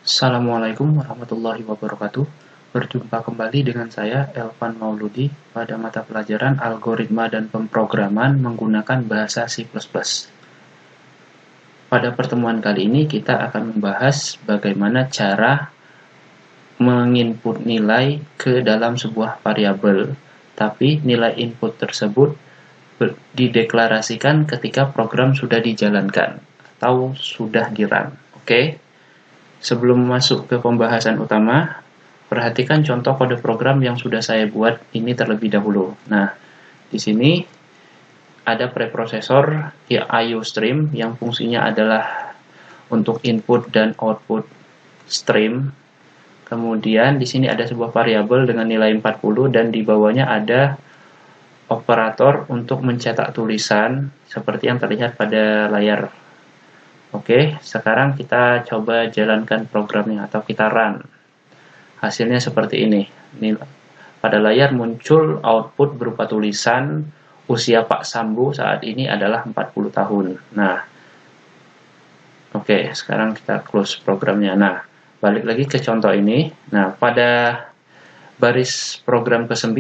Assalamualaikum warahmatullahi wabarakatuh. Berjumpa kembali dengan saya, Elvan Mauludi, pada mata pelajaran Algoritma dan Pemrograman menggunakan bahasa C++. Pada pertemuan kali ini kita akan membahas bagaimana cara menginput nilai ke dalam sebuah variabel, tapi nilai input tersebut dideklarasikan ketika program sudah dijalankan atau sudah di-run. Oke? Sebelum masuk ke pembahasan utama, perhatikan contoh kode program yang sudah saya buat ini terlebih dahulu. Nah, di sini ada preprosesor IO stream yang fungsinya adalah untuk input dan output stream. Kemudian di sini ada sebuah variabel dengan nilai 40 dan di bawahnya ada operator untuk mencetak tulisan seperti yang terlihat pada layar. Oke, sekarang kita coba jalankan programnya atau kita run. Hasilnya seperti ini. Pada layar muncul output berupa tulisan usia Pak Sambu saat ini adalah 40 tahun. Nah, oke, sekarang kita close programnya. Nah, balik lagi ke contoh ini. Nah, pada baris program ke-9,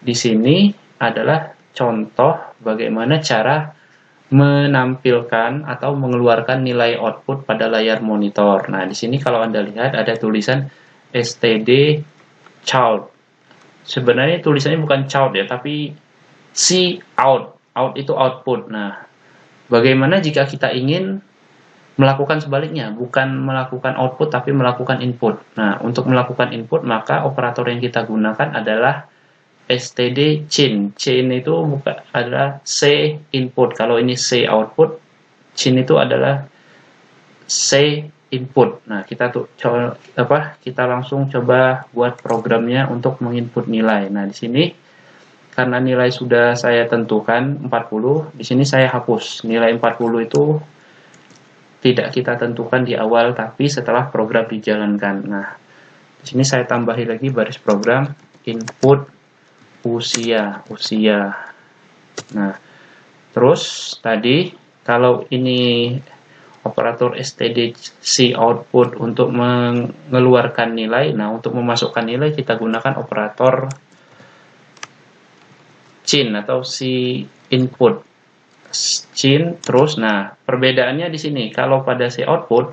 di sini adalah contoh bagaimana cara menampilkan atau mengeluarkan nilai output pada layar monitor. Nah, di sini kalau Anda lihat ada tulisan std child. Sebenarnya tulisannya bukan child ya, tapi cout. Out itu output. Nah, bagaimana jika kita ingin melakukan sebaliknya, bukan melakukan output tapi melakukan input. Nah, untuk melakukan input maka operator yang kita gunakan adalah std cin. Cin itu adalah C input. Kalau ini C output, cin itu adalah C input. Nah, kita langsung coba buat programnya untuk menginput nilai. Nah, di sini karena nilai sudah saya tentukan 40, di sini saya hapus. Nilai 40 itu tidak kita tentukan di awal tapi setelah program dijalankan. Nah, di sini saya tambahi lagi baris program input usia. Nah, terus tadi kalau ini operator stdc output untuk mengeluarkan nilai, nah untuk memasukkan nilai kita gunakan operator cin atau C input. Cin terus, nah perbedaannya di sini kalau pada C output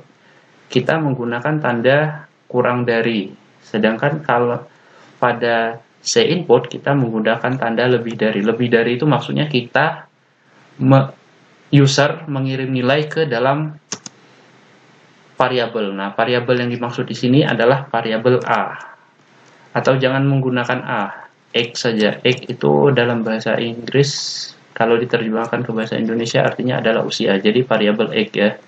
kita menggunakan tanda kurang dari, sedangkan kalau pada C input kita menggunakan tanda lebih dari. Lebih dari itu maksudnya kita user mengirim nilai ke dalam variabel. Nah, variabel yang dimaksud di sini adalah variabel A. Atau jangan menggunakan A, X saja. X itu dalam bahasa Inggris kalau diterjemahkan ke bahasa Indonesia artinya adalah usia. Jadi variabel X ya.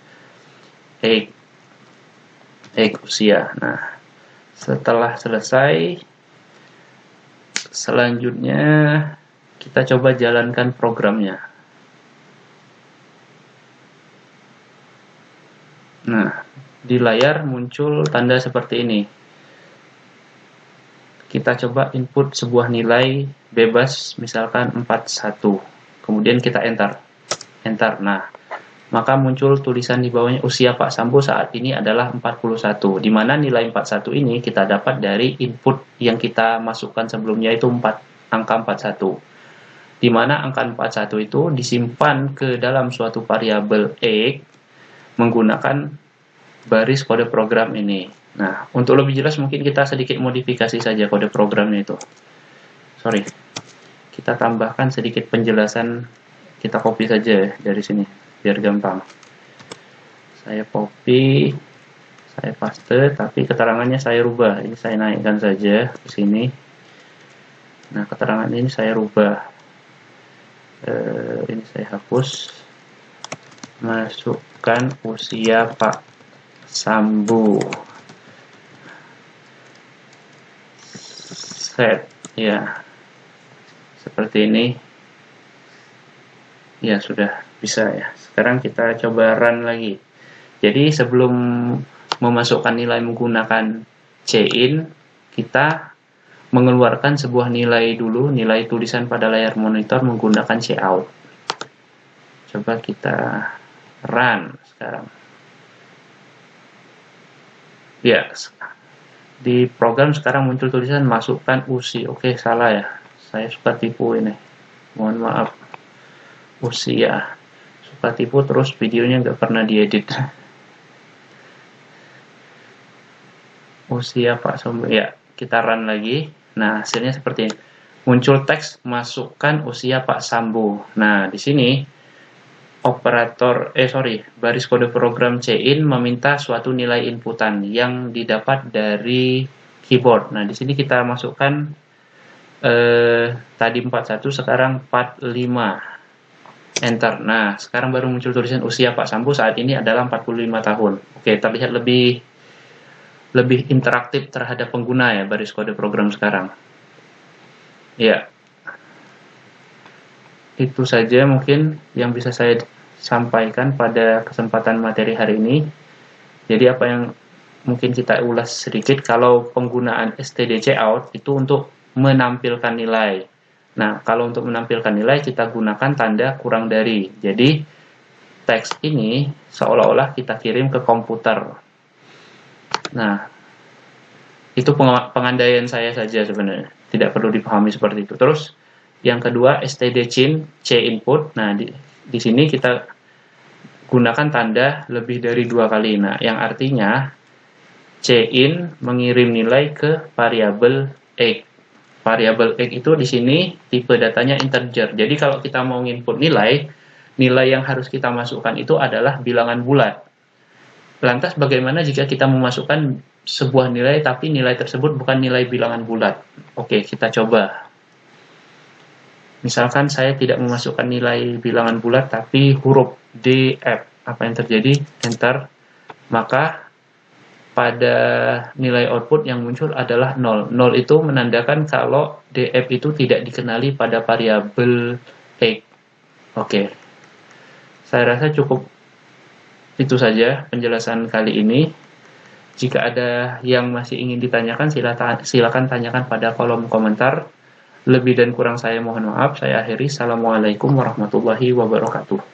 X usia. Nah, setelah selesai, selanjutnya kita coba jalankan programnya. Nah, di layar muncul tanda seperti ini. Kita coba input sebuah nilai bebas, misalkan 41. Kemudian kita enter. Nah, maka muncul tulisan di bawahnya usia Pak Sambo saat ini adalah 41. Di mana nilai 41 ini kita dapat dari input yang kita masukkan sebelumnya itu angka 41. Di mana angka 41 itu disimpan ke dalam suatu variabel X menggunakan baris kode program ini. Nah, untuk lebih jelas mungkin kita sedikit modifikasi saja kode programnya itu. Kita tambahkan sedikit penjelasan, kita copy saja dari sini biar gampang. Saya copy, saya paste, tapi keterangannya saya rubah. Ini saya naikkan saja ke sini. Nah, keterangan ini saya rubah. Ini saya hapus. Masukkan usia Pak Sambu. Set, ya. Seperti ini. Ya, sudah bisa ya. Sekarang kita coba run lagi. Jadi sebelum memasukkan nilai menggunakan cin, kita mengeluarkan sebuah nilai dulu, nilai tulisan pada layar monitor menggunakan cout. Coba kita run sekarang. Ya, di program sekarang muncul tulisan masukkan usia. Oke, salah ya. Saya suka tipu ini. Mohon maaf. Usia. Suka tipu terus videonya nggak pernah diedit. Usia Pak Sombo. Ya, kita run lagi. Nah, hasilnya seperti ini. Muncul teks masukkan usia Pak Sambo. Nah, di sini baris kode program CIN meminta suatu nilai inputan yang didapat dari keyboard. Nah, di sini kita masukkan tadi 41, sekarang 45. Enter. Nah, sekarang baru muncul tulisan usia Pak Sambo saat ini adalah 45 tahun. Oke, terlihat lebih interaktif terhadap pengguna ya baris kode program sekarang. Ya, itu saja mungkin yang bisa saya sampaikan pada kesempatan materi hari ini. Jadi apa yang mungkin kita ulas sedikit, kalau penggunaan stdc out itu untuk menampilkan nilai. Nah, kalau untuk menampilkan nilai kita gunakan tanda kurang dari. Jadi teks ini seolah-olah kita kirim ke komputer. Nah, itu pengandaian saya saja sebenarnya. Tidak perlu dipahami seperti itu. Terus yang kedua stdcin c input. Nah, di sini kita gunakan tanda lebih dari 2 kali. Nah, yang artinya cin mengirim nilai ke variabel x. Variabel x itu di sini tipe datanya integer. Jadi kalau kita mau input nilai yang harus kita masukkan itu adalah bilangan bulat. Lantas bagaimana jika kita memasukkan sebuah nilai tapi nilai tersebut bukan nilai bilangan bulat? Oke, kita coba. Misalkan saya tidak memasukkan nilai bilangan bulat tapi huruf DF. Apa yang terjadi? Enter. Maka pada nilai output yang muncul adalah 0. 0 itu menandakan kalau DF itu tidak dikenali pada variabel X. Oke. Saya rasa cukup itu saja penjelasan kali ini. Jika ada yang masih ingin ditanyakan, silakan tanyakan pada kolom komentar. Lebih dan kurang saya mohon maaf. Saya akhiri. Assalamualaikum warahmatullahi wabarakatuh.